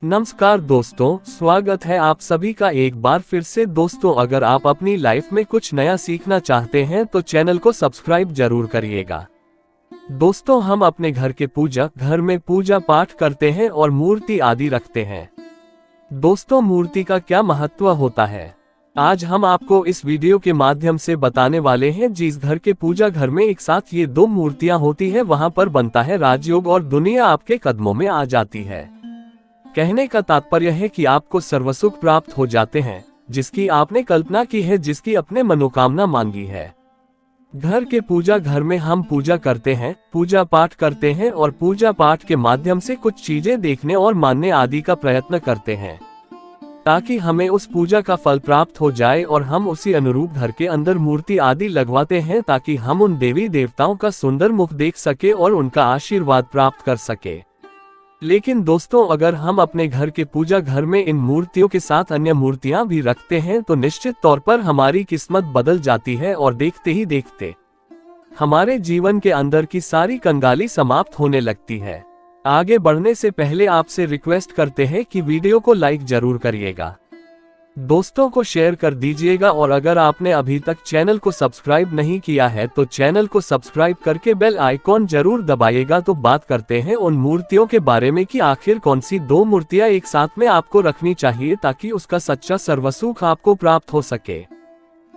नमस्कार दोस्तों, स्वागत है आप सभी का एक बार फिर से। दोस्तों, अगर आप अपनी लाइफ में कुछ नया सीखना चाहते हैं तो चैनल को सब्सक्राइब जरूर करिएगा। दोस्तों, हम अपने घर में पूजा पाठ करते हैं और मूर्ति आदि रखते हैं। दोस्तों, मूर्ति का क्या महत्व होता है, आज हम आपको इस वीडियो के माध्यम से बताने वाले हैं। जिस घर में एक साथ ये दो मूर्तियां होती है, वहां पर बनता है राजयोग और दुनिया आपके कदमों में आ जाती है। कहने का तात्पर्य है कि आपको सर्वसुख प्राप्त हो जाते हैं, जिसकी आपने कल्पना की है, जिसकी अपने मनोकामना मांगी है। घर में हम पूजा करते हैं, पूजा पाठ करते हैं और पूजा पाठ के माध्यम से कुछ चीजें देखने और मानने आदि का प्रयत्न करते हैं, ताकि हमें उस पूजा का फल प्राप्त हो जाए। और हम उसी अनुरूप घर के अंदर मूर्ति आदि लगवाते हैं, ताकि हम उन देवी देवताओं का सुंदर मुख देख सके और उनका आशीर्वाद प्राप्त कर सके। लेकिन दोस्तों, अगर हम अपने घर में इन मूर्तियों के साथ अन्य मूर्तियां भी रखते हैं तो निश्चित तौर पर हमारी किस्मत बदल जाती है और देखते ही देखते हमारे जीवन के अंदर की सारी कंगाली समाप्त होने लगती है। आगे बढ़ने से पहले आपसे रिक्वेस्ट करते हैं कि वीडियो को लाइक जरूर करिएगा, दोस्तों को शेयर कर दीजिएगा, और अगर आपने अभी तक चैनल को सब्सक्राइब नहीं किया है तो चैनल को सब्सक्राइब करके बेल आइकॉन जरूर दबाइएगा। तो बात करते हैं उन मूर्तियों के बारे में कि आखिर कौन सी दो मूर्तियां एक साथ में आपको रखनी चाहिए, ताकि उसका सच्चा सर्वसुख आपको प्राप्त हो सके।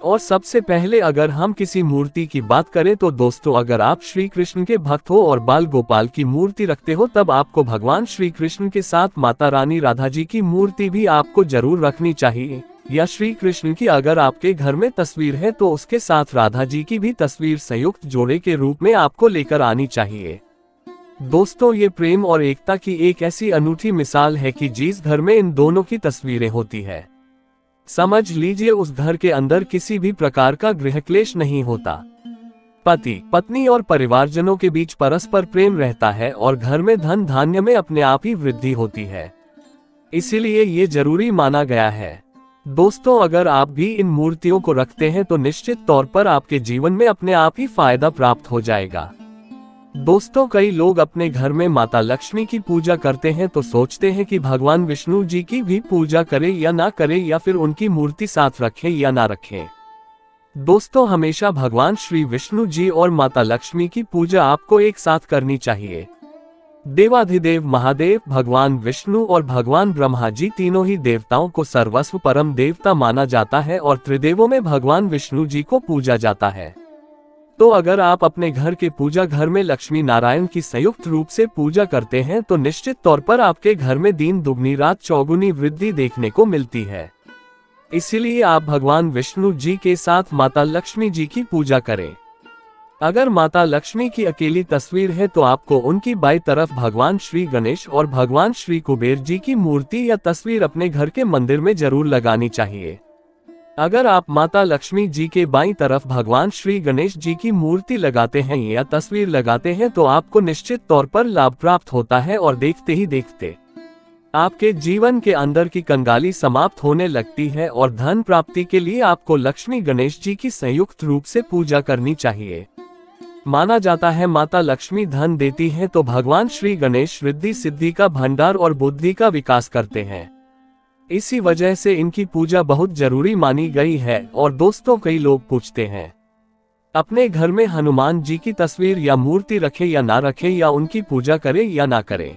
और सबसे पहले अगर हम किसी मूर्ति की बात करें तो दोस्तों, अगर आप श्री कृष्ण के भक्त हो और बाल गोपाल की मूर्ति रखते हो, तब आपको भगवान श्री कृष्ण के साथ माता रानी राधा जी की मूर्ति भी आपको जरूर रखनी चाहिए। या श्री कृष्ण की अगर आपके घर में तस्वीर है तो उसके साथ राधा जी की भी तस्वीर संयुक्त जोड़े के रूप में आपको लेकर आनी चाहिए। दोस्तों, ये प्रेम और एकता की एक ऐसी अनूठी मिसाल है कि जिस घर में इन दोनों की तस्वीरें होती है, समझ लीजिए उस घर के अंदर किसी भी प्रकार का गृह क्लेश नहीं होता। पति पत्नी और परिवारजनों के बीच परस्पर प्रेम रहता है और घर में धन धान्य में अपने आप ही वृद्धि होती है। इसीलिए ये जरूरी माना गया है। दोस्तों, अगर आप भी इन मूर्तियों को रखते हैं तो निश्चित तौर पर आपके जीवन में अपने आप ही फायदा प्राप्त हो जाएगा। दोस्तों, कई लोग अपने घर में माता लक्ष्मी की पूजा करते हैं तो सोचते हैं कि भगवान विष्णु जी की भी पूजा करें या ना करें, या फिर उनकी मूर्ति साथ रखें या ना रखें। दोस्तों, हमेशा भगवान श्री विष्णु जी और माता लक्ष्मी की पूजा आपको एक साथ करनी चाहिए। देवाधिदेव महादेव भगवान विष्णु और भगवान ब्रह्मा जी तीनों ही देवताओं को सर्वस्व परम देवता माना जाता है और त्रिदेवों में भगवान विष्णु जी को पूजा जाता है। तो अगर आप अपने घर में लक्ष्मी नारायण की संयुक्त रूप से पूजा करते हैं तो निश्चित तौर पर आपके घर में दिन दुगनी रात चौगुनी वृद्धि देखने को मिलती है। इसीलिए आप भगवान विष्णु जी के साथ माता लक्ष्मी जी की पूजा करें। अगर माता लक्ष्मी की अकेली तस्वीर है तो आपको उनकी बाईं तरफ भगवान श्री गणेश और भगवान श्री कुबेर जी की मूर्ति या तस्वीर अपने घर के मंदिर में जरूर लगानी चाहिए। अगर आप माता लक्ष्मी जी के बाईं तरफ भगवान श्री गणेश जी की मूर्ति लगाते हैं या तस्वीर लगाते हैं तो आपको निश्चित तौर पर लाभ प्राप्त होता है और देखते ही देखते आपके जीवन के अंदर की कंगाली समाप्त होने लगती है। और धन प्राप्ति के लिए आपको लक्ष्मी गणेश जी की संयुक्त रूप से पूजा करनी चाहिए। माना जाता है माता लक्ष्मी धन देती है तो भगवान श्री गणेश रिद्धि सिद्धि का भंडार और बुद्धि का विकास करते हैं। इसी वजह से इनकी पूजा बहुत जरूरी मानी गई है। और दोस्तों, कई लोग पूछते हैं अपने घर में हनुमान जी की तस्वीर या मूर्ति रखें या ना रखें, या उनकी पूजा करें या ना करें।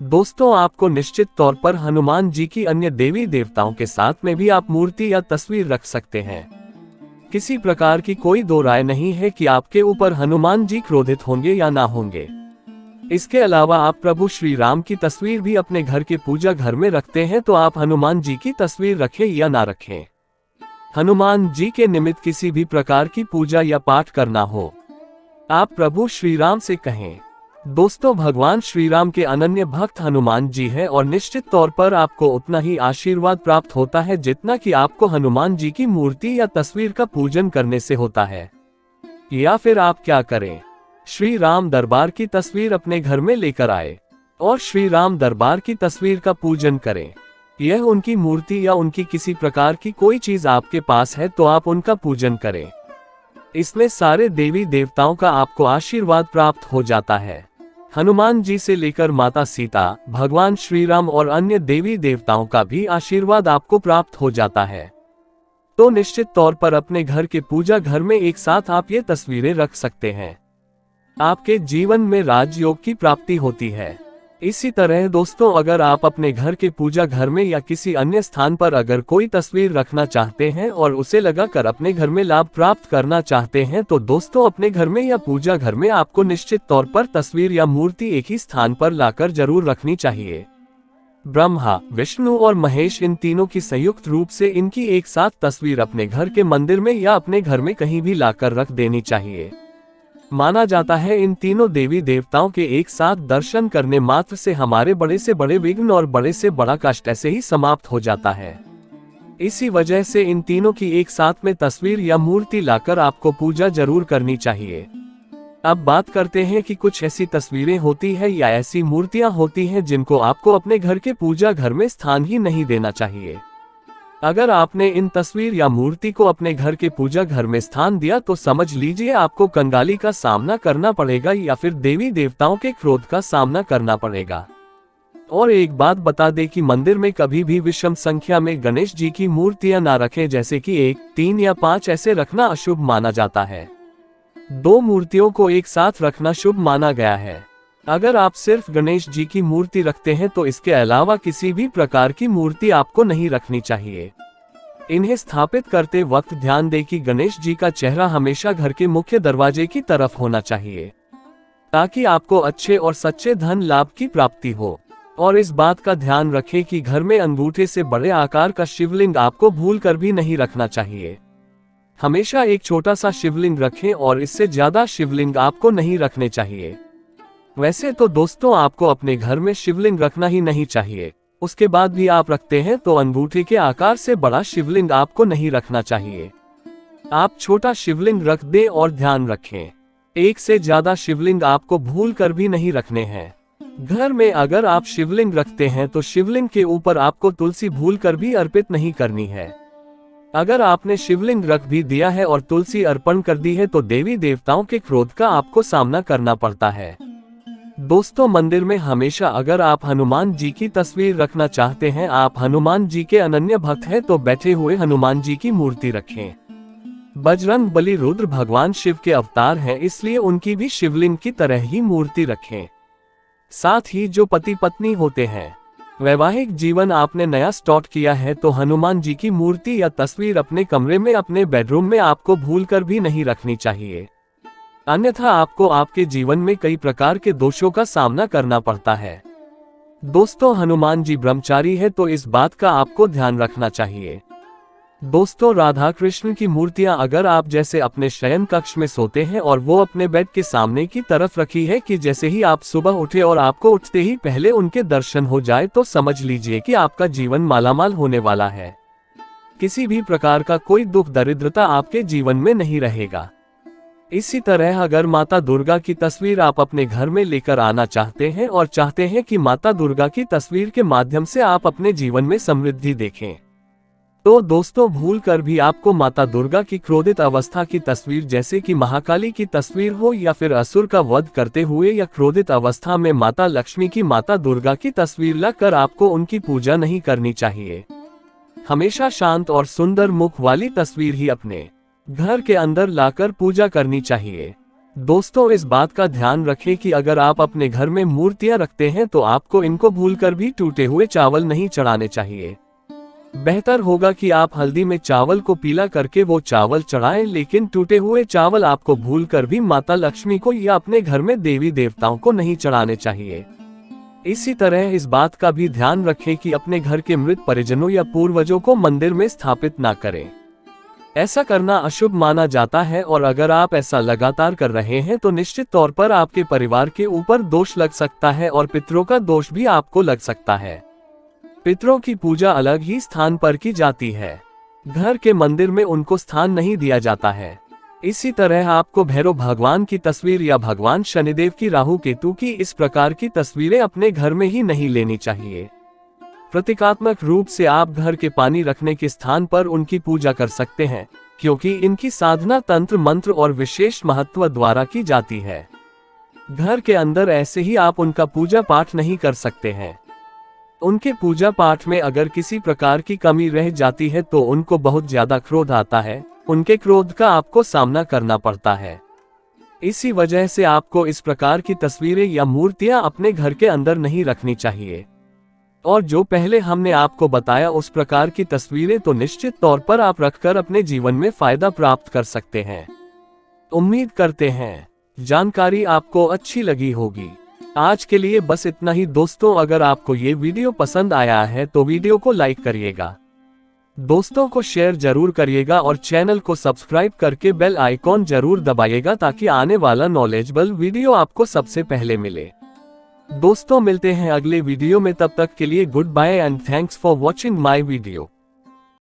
दोस्तों, आपको निश्चित तौर पर हनुमान जी की अन्य देवी देवताओं के साथ में भी आप मूर्ति या तस्वीर रख सकते हैं। किसी प्रकार की कोई दो राय नहीं है कि आपके ऊपर हनुमान जी क्रोधित होंगे या ना होंगे। इसके अलावा आप प्रभु श्री राम की तस्वीर भी अपने घर में रखते हैं तो आप हनुमान जी की तस्वीर रखें या ना रखें, हनुमान जी के निमित्त किसी भी प्रकार की पूजा या पाठ करना हो, आप प्रभु श्री राम से कहें। दोस्तों, भगवान श्री राम के अनन्य भक्त हनुमान जी हैं और निश्चित तौर पर आपको उतना ही आशीर्वाद प्राप्त होता है जितना कि आपको हनुमान जी की मूर्ति या तस्वीर का पूजन करने से होता है। या फिर आप क्या करें, श्री राम दरबार की तस्वीर अपने घर में लेकर आए और श्री राम दरबार की तस्वीर का पूजन करें। यह उनकी मूर्ति या उनकी किसी प्रकार की कोई चीज आपके पास है तो आप उनका पूजन करें। इसमें सारे देवी देवताओं का आपको आशीर्वाद प्राप्त हो जाता है। हनुमान जी से लेकर माता सीता, भगवान श्री राम और अन्य देवी देवताओं का भी आशीर्वाद आपको प्राप्त हो जाता है। तो निश्चित तौर पर अपने घर के पूजा घर में एक साथ आप ये तस्वीरें रख सकते हैं। आपके जीवन में राजयोग की प्राप्ति होती है। इसी तरह दोस्तों, अगर आप अपने घर के पूजा घर में या किसी अन्य स्थान पर अगर कोई तस्वीर रखना चाहते हैं और उसे लगाकर अपने घर में लाभ प्राप्त करना चाहते हैं, तो दोस्तों अपने घर में या पूजा घर में आपको निश्चित तौर पर तस्वीर या मूर्ति एक ही स्थान पर लाकर जरूर रखनी चाहिए। ब्रह्मा, विष्णु और महेश इन तीनों की संयुक्त रूप से इनकी एक साथ तस्वीर अपने घर के मंदिर में या अपने घर में कहीं भी लाकर रख देनी चाहिए। माना जाता है इन तीनों देवी देवताओं के एक साथ दर्शन करने मात्र से हमारे बड़े से बड़े विघ्न और बड़े से बड़ा कष्ट ऐसे ही समाप्त हो जाता है। इसी वजह से इन तीनों की एक साथ में तस्वीर या मूर्ति लाकर आपको पूजा जरूर करनी चाहिए। अब बात करते हैं कि कुछ ऐसी तस्वीरें होती है या ऐसी मूर्तियां होती हैं जिनको आपको अपने घर के पूजा घर में स्थान ही नहीं देना चाहिए। अगर आपने इन तस्वीर या मूर्ति को अपने घर के पूजा घर में स्थान दिया तो समझ लीजिए आपको कंगाली का सामना करना पड़ेगा या फिर देवी देवताओं के क्रोध का सामना करना पड़ेगा। और एक बात बता दें कि मंदिर में कभी भी विषम संख्या में गणेश जी की मूर्तियां ना रखें, जैसे कि 1, 3 या 5 ऐसे रखना अशुभ माना जाता है। 2 मूर्तियों को एक साथ रखना शुभ माना गया है। अगर आप सिर्फ गणेश जी की मूर्ति रखते हैं तो इसके अलावा किसी भी प्रकार की मूर्ति आपको नहीं रखनी चाहिए। इन्हें स्थापित करते वक्त ध्यान दें कि गणेश जी का चेहरा हमेशा घर के मुख्य दरवाजे की तरफ होना चाहिए, ताकि आपको अच्छे और सच्चे धन लाभ की प्राप्ति हो। और इस बात का ध्यान रखें कि घर में अंगूठे से बड़े आकार का शिवलिंग आपको भूल कर भी नहीं रखना चाहिए। हमेशा एक छोटा सा शिवलिंग रखें और इससे ज्यादा शिवलिंग आपको नहीं रखने चाहिए। वैसे तो दोस्तों आपको अपने घर में शिवलिंग रखना ही नहीं चाहिए, उसके बाद भी आप रखते हैं तो अंगूठे के आकार से बड़ा शिवलिंग आपको नहीं रखना चाहिए। आप छोटा शिवलिंग रख दें और ध्यान रखें, एक से ज्यादा शिवलिंग आपको भूल कर भी नहीं रखने हैं। घर में अगर आप शिवलिंग रखते हैं तो शिवलिंग के ऊपर आपको तुलसी भूल कर भी अर्पित नहीं करनी है। अगर आपने शिवलिंग रख भी दिया है और तुलसी अर्पण कर दी है तो देवी देवताओं के क्रोध का आपको सामना करना पड़ता है। दोस्तों मंदिर में हमेशा अगर आप हनुमान जी की तस्वीर रखना चाहते हैं, आप हनुमान जी के अनन्य भक्त हैं, तो बैठे हुए हनुमान जी की मूर्ति रखें। बजरंग बली रुद्र भगवान शिव के अवतार हैं, इसलिए उनकी भी शिवलिंग की तरह ही मूर्ति रखें। साथ ही जो पति पत्नी होते हैं, वैवाहिक जीवन आपने नया स्टार्ट किया है, तो हनुमान जी की मूर्ति या तस्वीर अपने कमरे में, अपने बेडरूम में आपको भूलकर भी नहीं रखनी चाहिए, अन्यथा आपको आपके जीवन में कई प्रकार के दोषों का सामना करना पड़ता है। दोस्तों हनुमान जी ब्रह्मचारी है, तो इस बात का आपको ध्यान रखना चाहिए। दोस्तों राधा कृष्ण की मूर्तियां अगर आप जैसे अपने शयन कक्ष में सोते हैं और वो अपने बेड के सामने की तरफ रखी है कि जैसे ही आप सुबह उठे और आपको उठते ही पहले उनके दर्शन हो जाए, तो समझ लीजिए कि आपका जीवन मालामाल होने वाला है। किसी भी प्रकार का कोई दुख दरिद्रता आपके जीवन में नहीं रहेगा। इसी तरह अगर माता दुर्गा की तस्वीर आप अपने घर में लेकर आना चाहते हैं और चाहते हैं कि माता दुर्गा की तस्वीर के माध्यम से आप अपने जीवन में समृद्धि देखें, तो दोस्तों भूल कर भी आपको माता दुर्गा की क्रोधित अवस्था की तस्वीर, जैसे कि महाकाली की तस्वीर हो या फिर असुर का वध करते हुए या क्रोधित अवस्था में माता लक्ष्मी की, माता दुर्गा की तस्वीर लाकर आपको उनकी पूजा नहीं करनी चाहिए। हमेशा शांत और सुंदर मुख वाली तस्वीर ही अपने घर के अंदर लाकर पूजा करनी चाहिए। दोस्तों इस बात का ध्यान रखें कि अगर आप अपने घर में मूर्तियां रखते हैं तो आपको इनको भूलकर भी टूटे हुए चावल नहीं चढ़ाने चाहिए। बेहतर होगा कि आप हल्दी में चावल को पीला करके वो चावल चढ़ाएं, लेकिन टूटे हुए चावल आपको भूलकर भी माता लक्ष्मी को या अपने घर में देवी देवताओं को नहीं चढ़ाने चाहिए। इसी तरह इस बात का भी ध्यान रखें कि अपने घर के मृत परिजनों या पूर्वजों को मंदिर में स्थापित ना करें, ऐसा करना अशुभ माना जाता है। और अगर आप ऐसा लगातार कर रहे हैं तो निश्चित तौर पर आपके परिवार के ऊपर दोष लग सकता है और पितरों का दोष भी आपको लग सकता है। पितरों की पूजा अलग ही स्थान पर की जाती है, घर के मंदिर में उनको स्थान नहीं दिया जाता है। इसी तरह आपको भैरव भगवान की तस्वीर या भगवान शनिदेव की, राहु केतु की, इस प्रकार की तस्वीरें अपने घर में ही नहीं लेनी चाहिए। प्रतीकात्मक रूप से आप घर के पानी रखने के स्थान पर उनकी पूजा कर सकते हैं, क्योंकि इनकी साधना तंत्र मंत्र और विशेष महत्व द्वारा की जाती है। घर के अंदर ऐसे ही आप उनका पूजा पाठ नहीं कर सकते हैं। उनके पूजा पाठ में अगर किसी प्रकार की कमी रह जाती है तो उनको बहुत ज्यादा क्रोध आता है, उनके क्रोध का आपको सामना करना पड़ता है। इसी वजह से आपको इस प्रकार की तस्वीरें या मूर्तियां अपने घर के अंदर नहीं रखनी चाहिए। और जो पहले हमने आपको बताया उस प्रकार की तस्वीरें तो निश्चित तौर पर आप रखकर अपने जीवन में फायदा प्राप्त कर सकते हैं। उम्मीद करते हैं जानकारी आपको अच्छी लगी होगी। आज के लिए बस इतना ही दोस्तों, अगर आपको ये वीडियो पसंद आया है तो वीडियो को लाइक करिएगा, दोस्तों को शेयर जरूर करिएगा और चैनल को सब्सक्राइब करके बेल आइकॉन जरूर दबाइएगा ताकि आने वाला नॉलेजेबल वीडियो आपको सबसे पहले मिले। दोस्तों मिलते हैं अगले वीडियो में, तब तक के लिए goodbye and thanks for watching my video.